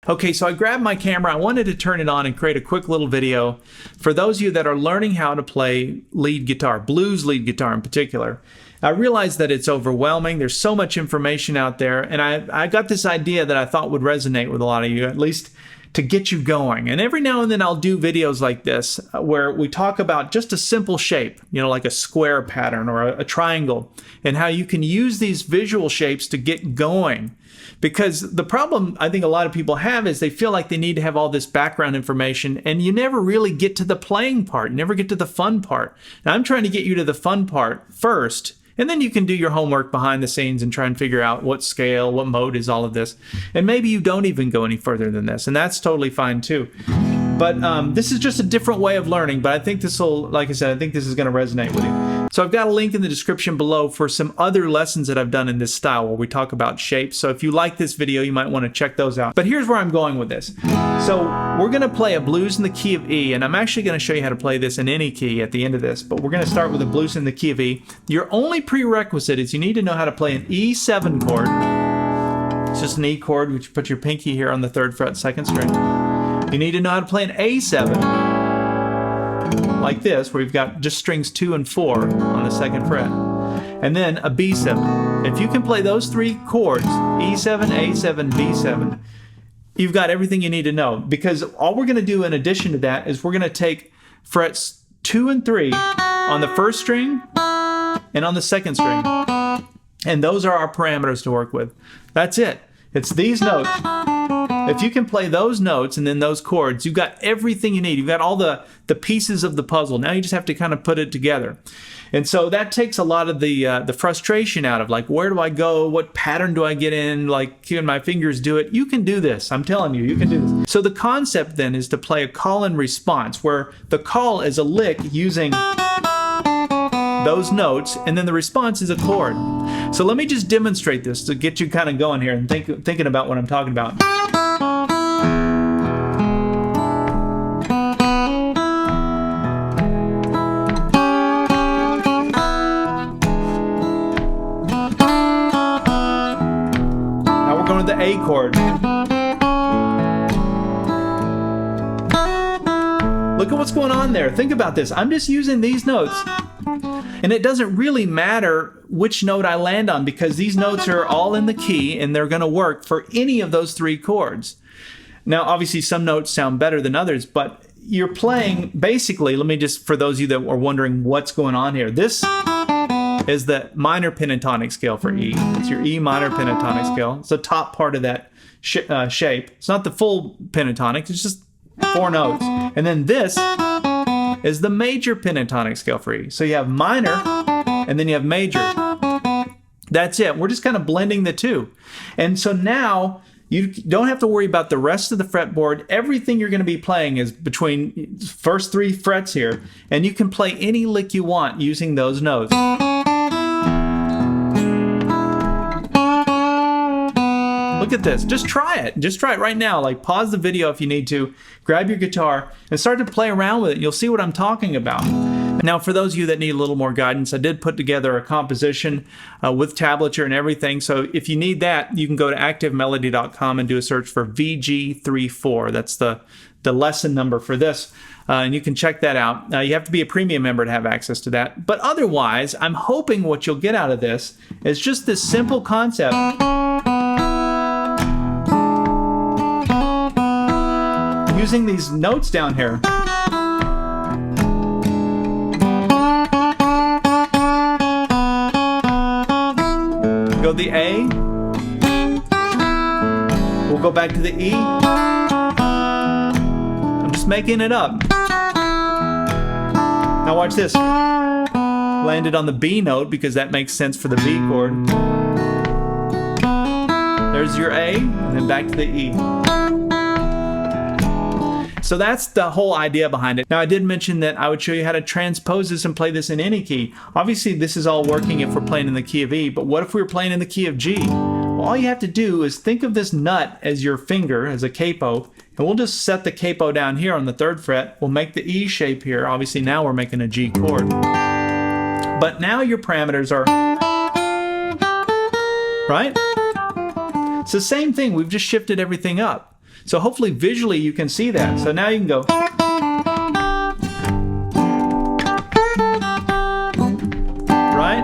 Okay, so I grabbed my camera. I wanted to turn it on and create a quick little video for those of you that are learning how to play lead guitar, blues lead guitar in particular. I realized that it's overwhelming. There's so much information out there, and I got this idea that I thought would resonate with a lot of you, at least to get you going. And every now and then I'll do videos like this where we talk about just a simple shape, you know, like a square pattern or a triangle, and how you can use these visual shapes to get going. Because the problem I think a lot of people have is they feel like they need to have all this background information, and you never really get to the playing part. You never get to the fun part. Now I'm trying to get you to the fun part first, and then you can do your homework behind the scenes and try and figure out what scale, what mode is all of this. And maybe you don't even go any further than this, and that's totally fine too. But this is just a different way of learning, but I think this will, like I said, I think this is going to resonate with you. So I've got a link in the description below for some other lessons that I've done in this style where we talk about shapes. So if you like this video, you might want to check those out. But here's where I'm going with this. So we're going to play a blues in the key of E, and I'm actually going to show you how to play this in any key at the end of this, but we're going to start with a blues in the key of E. Your only prerequisite is you need to know how to play an E7 chord. It's just an E chord, which you put your pinky here on the 3rd fret, 2nd string. You need to know how to play an A7, like this, where you've got just strings 2 and 4 on the 2nd fret. And then a B7. If you can play those 3 chords, E7, A7, B7, you've got everything you need to know. Because all we're going to do in addition to that is we're going to take frets 2 and 3 on the 1st string and on the 2nd string. And those are our parameters to work with. That's it. It's these notes. If you can play those notes and then those chords, you've got everything you need. You've got all the pieces of the puzzle. Now you just have to kind of put it together. And so that takes a lot of the frustration out of, like, where do I go? What pattern do I get in? Like, can my fingers do it? You can do this. I'm telling you, you can do this. So the concept then is to play a call and response, where the call is a lick using those notes, and then the response is a chord. So let me just demonstrate this to get you kind of going here and thinking about what I'm talking about. Now we're going to the A chord. Look at what's going on there. Think about this. I'm just using these notes. And it doesn't really matter which note I land on, because these notes are all in the key and they're going to work for any of those 3 chords. Now, obviously, some notes sound better than others, but you're playing, basically, let me just, for those of you that are wondering what's going on here, this is the minor pentatonic scale for E. It's your E minor pentatonic scale. It's the top part of that shape. It's not the full pentatonic, it's just 4 notes. And then this is the major pentatonic scale for E. So you have minor, and then you have major. That's it. We're just kind of blending the two. And so now you don't have to worry about the rest of the fretboard. Everything you're going to be playing is between first 3 frets here, and you can play any lick you want using those notes. Look at this. Just try it. Just try it right now. Like, pause the video if you need to. Grab your guitar and start to play around with it. You'll see what I'm talking about. Now, for those of you that need a little more guidance, I did put together a composition with tablature and everything. So if you need that, you can go to activemelody.com and do a search for VG34. That's the lesson number for this. And you can check that out. You have to be a premium member to have access to that. But otherwise, I'm hoping what you'll get out of this is just this simple concept. Using these notes down here. Go the A. We'll go back to the E. I'm just making it up. Now watch this. Landed on the B note because that makes sense for the B chord. There's your A, and then back to the E. So that's the whole idea behind it. Now, I did mention that I would show you how to transpose this and play this in any key. Obviously, this is all working if we're playing in the key of E, but what if we were playing in the key of G? Well, all you have to do is think of this nut as your finger, as a capo, and we'll just set the capo down here on the 3rd fret. We'll make the E shape here. Obviously, now we're making a G chord. But now your parameters are, right? It's the same thing. We've just shifted everything up. So hopefully visually you can see that. So now you can go. Right?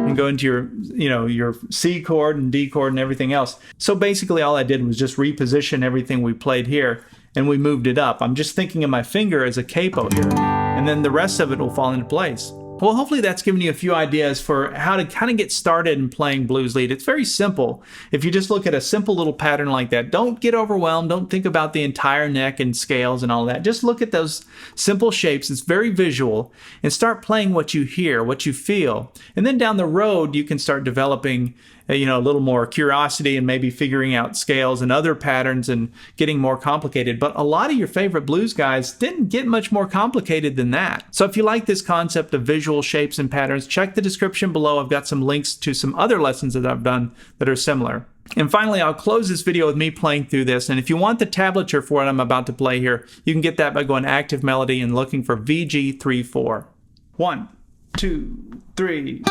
And go into your, your C chord and D chord and everything else. So basically all I did was just reposition everything we played here, and we moved it up. I'm just thinking of my finger as a capo here, and then the rest of it will fall into place. Well, hopefully that's given you a few ideas for how to kind of get started in playing blues lead. It's very simple. If you just look at a simple little pattern like that, don't get overwhelmed. Don't think about the entire neck and scales and all that. Just look at those simple shapes. It's very visual, and start playing what you hear, what you feel. And then down the road, you can start developing a little more curiosity and maybe figuring out scales and other patterns and getting more complicated. But a lot of your favorite blues guys didn't get much more complicated than that. So if you like this concept of visual shapes and patterns, check the description below. I've got some links to some other lessons that I've done that are similar. And finally, I'll close this video with me playing through this. And if you want the tablature for what I'm about to play here, you can get that by going Active Melody and looking for VG34. 1, 2, 3.